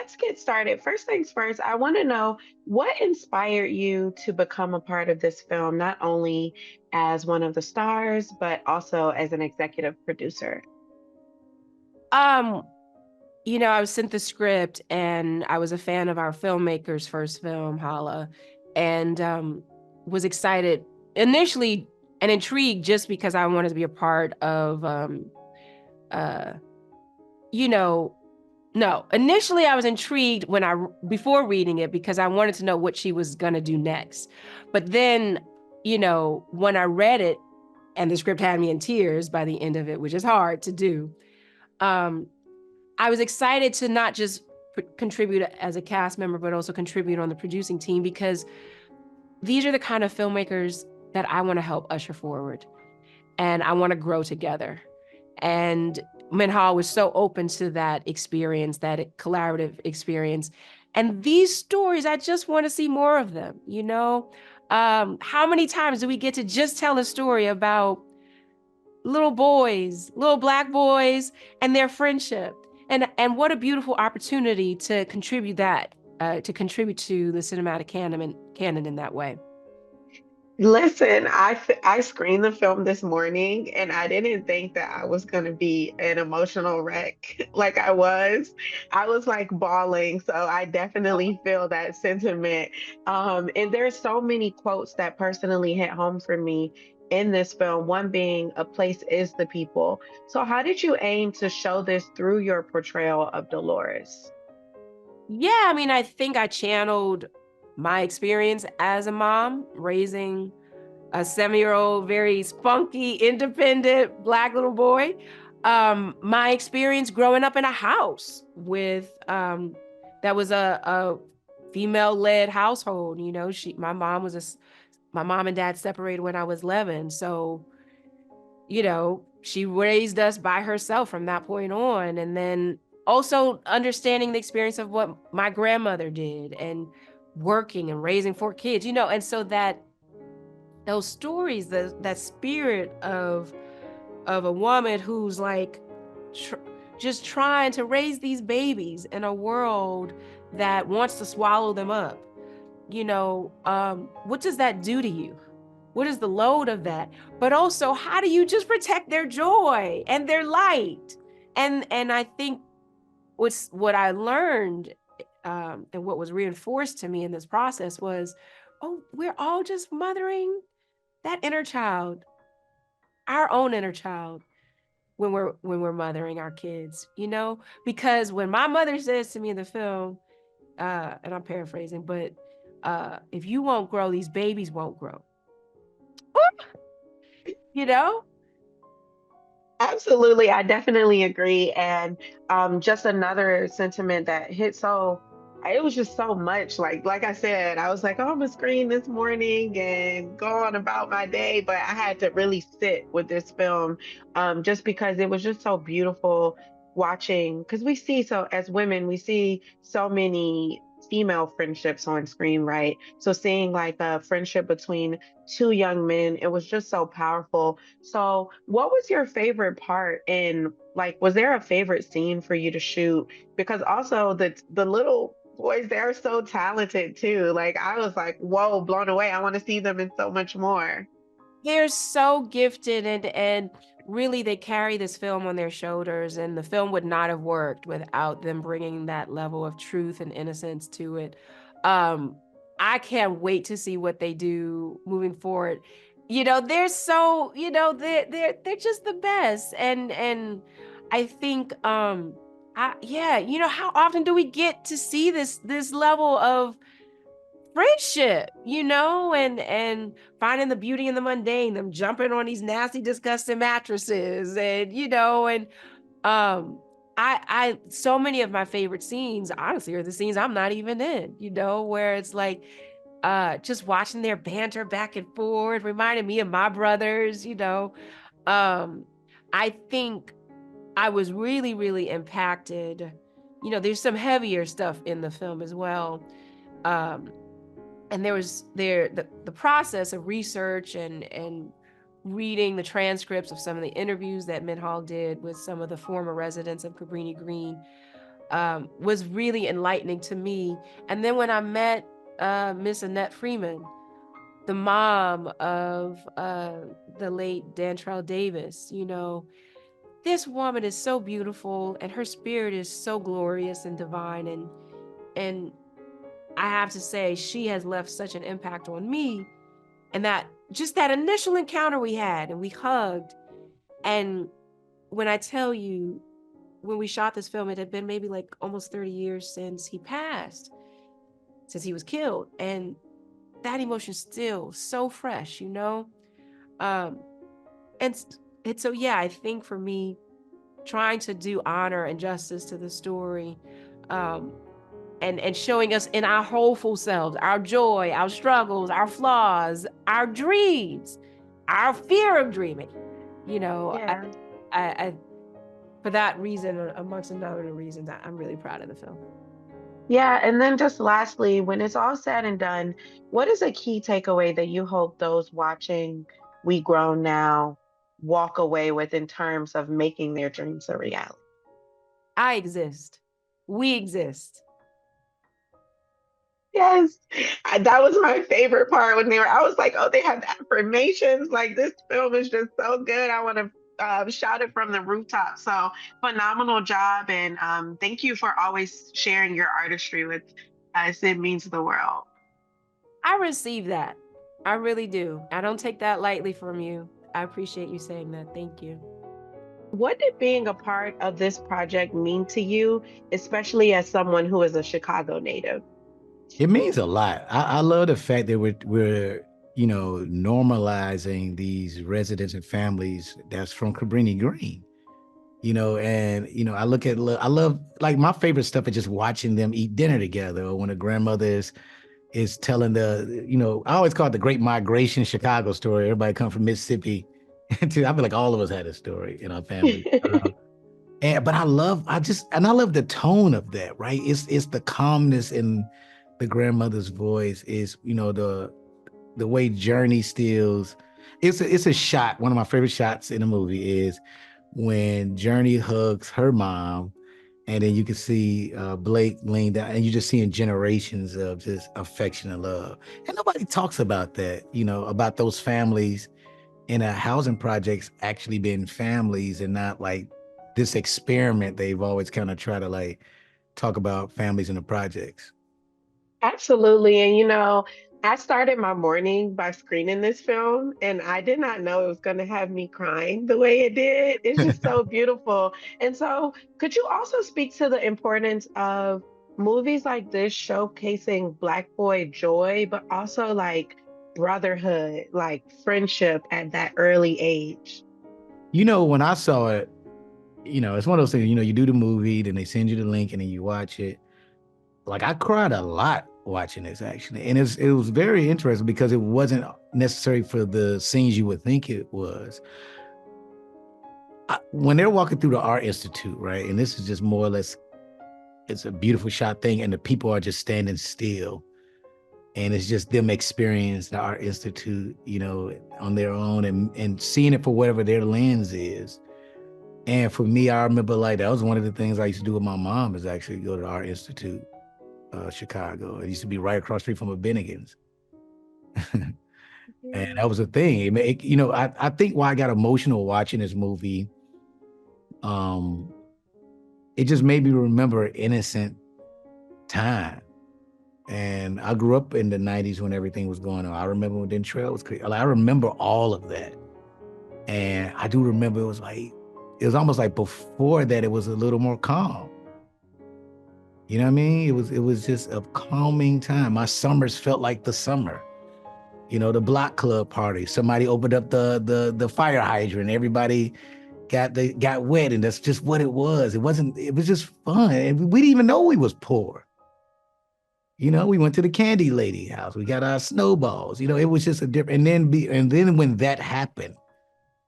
let's get started. First things first, I want to know what inspired you to become a part of this film, not only as one of the stars, but also as an executive producer. Um, I was sent the script and I was a fan of our filmmaker's first film, Hala, and was excited initially and intrigued just because I wanted to be a part of uh you know no, initially I was intrigued when I before reading it because I wanted to know what she was going to do next. But then, when I read it and the script had me in tears by the end of it, which is hard to do. Um I was excited to not just contribute as a cast member, but also contribute on the producing team because these are the kind of filmmakers that I want to help usher forward and I want to grow together. And Minhal was so open to that experience, that collaborative experience. And these stories, I just want to see more of them, How many times do we get to just tell a story about little boys, little Black boys, and their friendship? And what a beautiful opportunity to contribute to contribute to the cinematic canon in that way. Listen, I screened the film this morning and I didn't think that I was going to be an emotional wreck like I was. I was like bawling, so I definitely feel that sentiment. And there's so many quotes that personally hit home for me in this film, one being a place is the people. So how did you aim to show this through your portrayal of Dolores? Yeah, I mean, I think I channeled my experience as a mom raising a 7-year-old, very spunky, independent Black little boy. My experience growing up in a house with that was a female-led household. My mom and dad separated when I was 11, so she raised us by herself from that point on. And then also understanding the experience of what my grandmother did and working and raising 4 kids, and so that those stories, that spirit of a woman who's like tr- just trying to raise these babies in a world that wants to swallow them up. What does that do to you? What is the load of that? But also, how do you just protect their joy and their light? And I think what I learned, and what was reinforced to me in this process was, oh, we're all just mothering that inner child, our own inner child, when we're mothering our kids, because when my mother says to me in the film, and I'm paraphrasing, but if you won't grow, these babies won't grow. you know Absolutely, I definitely agree. And just another sentiment that hit so, it was just so much. Like I said, I was like, oh, I'm gonna screen this morning and go on about my day, but I had to really sit with this film, just because it was just so beautiful watching. Because we see so as women, we see so many female friendships on screen, right? So seeing like a friendship between two young men, it was just so powerful. So, what was your favorite part in like was there a favorite scene for you to shoot? Because also the little boys, they're so talented too. Like I was like, whoa, blown away. I want to see them in so much more. they're so gifted, and really they carry this film on their shoulders, and the film would not have worked without them bringing that level of truth and innocence to it. um I can't wait to see what they do moving forward. They're so, they're just the best. And I think, yeah, how often do we get to see this level of friendship, and finding the beauty in the mundane, them jumping on these nasty, disgusting mattresses, and um I so many of my favorite scenes, honestly, are the scenes I'm not even in, where it's like just watching their banter back and forth, reminding me of my brothers. Um I think I was really, really impacted. There's some heavier stuff in the film as well. Um and the process of research and reading the transcripts of some of the interviews that Minhal did with some of the former residents of Cabrini Green. was really enlightening to me. And then when I met Miss Annette Freeman, the mom of the late Dantrell Davis, this woman is so beautiful and her spirit is so glorious and divine. And I have to say, she has left such an impact on me. And that just that initial encounter we had and we hugged. And when I tell you, when we shot this film, it had been maybe like almost 30 years since he passed, since he was killed. And that emotion's still so fresh, Um, and so, yeah, I think for me, trying to do honor and justice to the story, um, and showing us in our whole full selves, our joy, our struggles, our flaws, our dreams, our fear of dreaming, you know, I, Yeah. I for that reason, amongst another reasons, I'm really proud of the film. Yeah, and then just lastly, when it's all said and done, what is a key takeaway that you hope those watching We Grown Now walk away with in terms of making their dreams a reality? I exist. We exist. Yes, that was my favorite part when I was like, oh, they have affirmations. Like, this film is just so good. I want to shout it from the rooftop. So phenomenal job. And thank you for always sharing your artistry with us. It means the world. I receive that. I really do. I don't take that lightly from you. I appreciate you saying that. Thank you. What did being a part of this project mean to you, especially as someone who is a Chicago native? It means a lot. I love the fact that we're normalizing these residents and families that's from Cabrini Green. And I I love, like, my favorite stuff is just watching them eat dinner together, or when a grandmother is telling I always call it the Great Migration Chicago story. Everybody come from Mississippi. I feel like all of us had a story in our family. But I love the tone of that, right? It's the calmness in the grandmother's voice, is the way Jurnee steals. It's a shot. One of my favorite shots in the movie is when Jurnee hugs her mom, and then you can see Blake lean down, and you're just seeing generations of just affection and love. And nobody talks about that, about those families in a housing projects actually being families, and not like this experiment they've always kind of try to like talk about families in the projects. Absolutely. And I started my morning by screening this film, and I did not know it was going to have me crying the way it did. It's just so beautiful. And so, could you also speak to the importance of movies like this showcasing Black boy joy, but also like brotherhood, like friendship at that early age? When I saw it, it's one of those things, you do the movie, then they send you the link, and then you watch it. Like, I cried a lot watching this, actually. And it was very interesting because it wasn't necessary for the scenes you would think it was. When they're walking through the Art Institute, right? And this is just more or less, it's a beautiful shot thing, and the people are just standing still. And it's just them experiencing the Art Institute, on their own, and seeing it for whatever their lens is. And for me, I remember, like, that was one of the things I used to do with my mom, is actually go to the Art Institute, Chicago. It used to be right across the street from a Bennigan's. And that was a thing. I think why I got emotional watching this movie, it just made me remember an innocent time. And I grew up in the 90s when everything was going on. I remember when Dentrell was crazy. Like, I remember all of that. And I do remember it was almost like before that, it was a little more calm. You know what I mean? It was just a calming time. My summers felt like the summer. The block club party. Somebody opened up the fire hydrant. Everybody got wet, and that's just what it was. It was just fun. And we didn't even know we was poor. We went to the candy lady house. We got our snowballs. It was just a different. And then when that happened,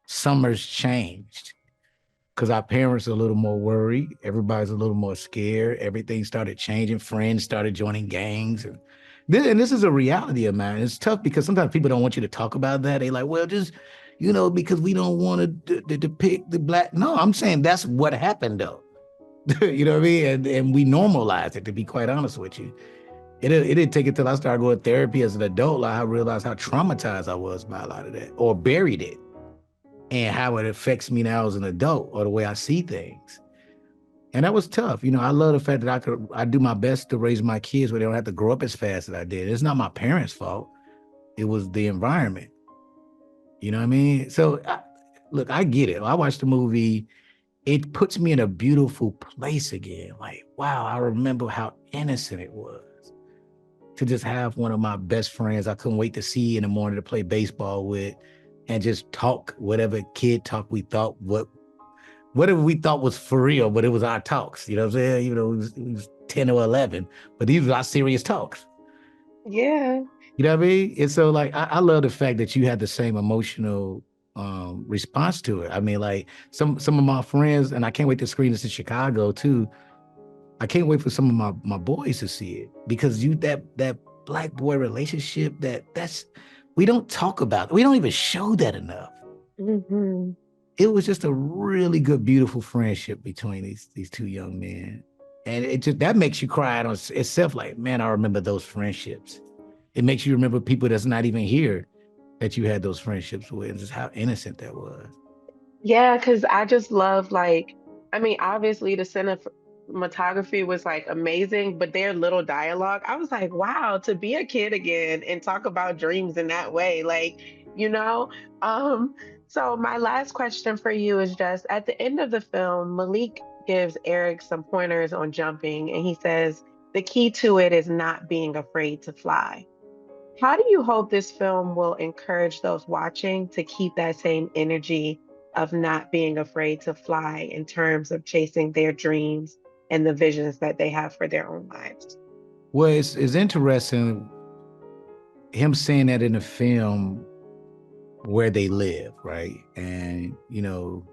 summers changed, because our parents are a little more worried. Everybody's a little more scared. Everything started changing. Friends started joining gangs. And this is a reality of mine. It's tough because sometimes people don't want you to talk about that. They like, well, just, because we don't want to depict the Black. No, I'm saying that's what happened, though. You know what I mean? And we normalized it, to be quite honest with you. It didn't take it till I started going to therapy as an adult, like I realized how traumatized I was by a lot of that, or buried it, and how it affects me now as an adult, or the way I see things. And that was tough. You know, I love the fact that I do my best to raise my kids where they don't have to grow up as fast as I did. It's not my parents' fault. It was the environment. You know what I mean? So look, I get it. I watched the movie. It puts me in a beautiful place again. Like, wow, I remember how innocent it was to just have one of my best friends I couldn't wait to see in the morning to play baseball with, and just talk whatever kid talk we thought, whatever we thought was for real, but it was our talks. You know what I'm saying? You know, it was 10 or 11, but these were our serious talks. Yeah. You know what I mean? And so, like, I love the fact that you had the same emotional response to it. I mean, like, some of my friends, and I can't wait to screen this in Chicago too. I can't wait for some of my boys to see it, because that black boy relationship, that's we don't talk about. We don't even show that enough. Hmm. It was just a really good, beautiful friendship between these two young men. And it just, that makes you cry on itself. Like, man, I remember those friendships. It makes you remember people that's not even here that you had those friendships with, and just how innocent that was. Yeah, because I just love like, I mean, obviously the cinematography was like amazing, but their little dialogue, I was like, wow, to be a kid again and talk about dreams in that way, like, you know. Um, so my last question for you is just at the end of the film, Malik gives Eric some pointers on jumping, and he says the key to it is not being afraid to fly. How do you hope this film will encourage those watching to keep that same energy of not being afraid to fly in terms of chasing their dreams and the visions that they have for their own lives? Well, it's interesting him saying that in the film where they live, right? And, you know,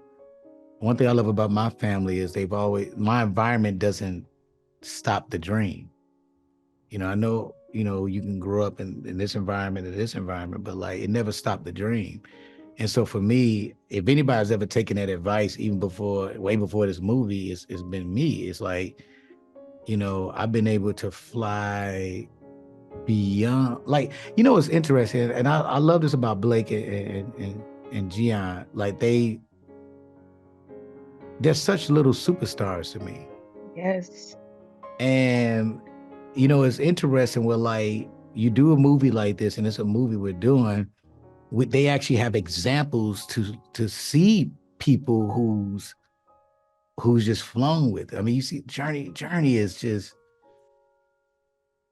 one thing I love about my family is my environment doesn't stop the dream. You know, I know, you know, you can grow up in this environment or this environment, but like it never stopped the dream. And so for me, if anybody's ever taken that advice, even way before this movie, it's been me. It's like, you know, I've been able to fly beyond, like, you know, it's interesting. And I love this about Blake and Gian. Like they're such little superstars to me. Yes. And, you know, it's interesting where like you do a movie like this, and it's a movie we're doing, they actually have examples to see people who's just flown with it. I mean, you see Jurnee is just,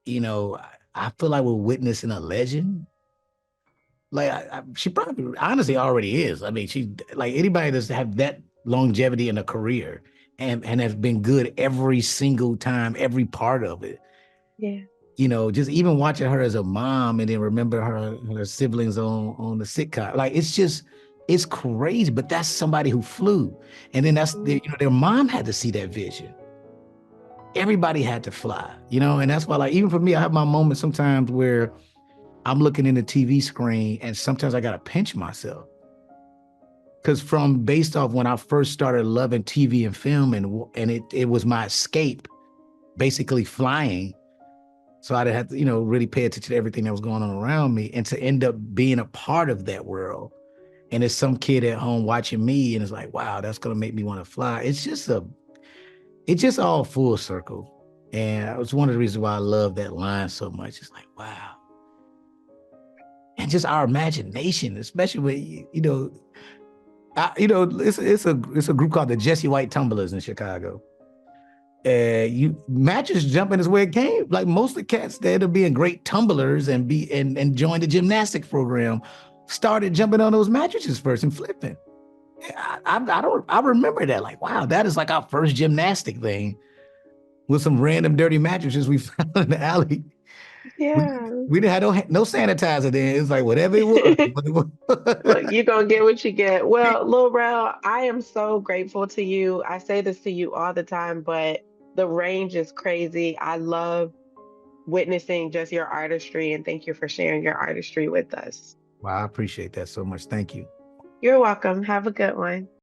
you know, I feel like we're witnessing a legend. Like she probably honestly already is. I mean, she, like, anybody that's have that longevity in a career and has been good every single time, every part of it. Yeah. You know, just even watching her as a mom, and then remember her siblings on the sitcom. Like, it's crazy. But that's somebody who flew, and then Mm. you know, their mom had to see that vision. Everybody had to fly, you know, and that's why, like, even for me, I have my moments sometimes where I'm looking in the TV screen, and sometimes I gotta pinch myself, because from based off when I first started loving TV and film, and it was my escape, basically flying. So I didn't have to, you know, really pay attention to everything that was going on around me, and to end up being a part of that world. And it's some kid at home watching me, and it's like, wow, that's gonna make me want to fly. It's just all full circle. And it was one of the reasons why I love that line so much. It's like, wow. And just our imagination, especially when, it's a group called the Jesse White Tumblers in Chicago. Matches jumping is where it came. Like, most of the cats that end up being great tumblers and joined the gymnastics program started jumping on those mattresses first and flipping. I remember that. Like, wow, that is like our first gymnastic thing, with some random dirty mattresses we found in the alley. We, Yeah. we didn't have no sanitizer then. It was like whatever it was. Look, you're gonna get what you get. Well, Lil Rel, I am so grateful to you. I say this to you all the time, but the range is crazy. I love witnessing just your artistry, and thank you for sharing your artistry with us. Wow, I appreciate that so much. Thank you. You're welcome. Have a good one.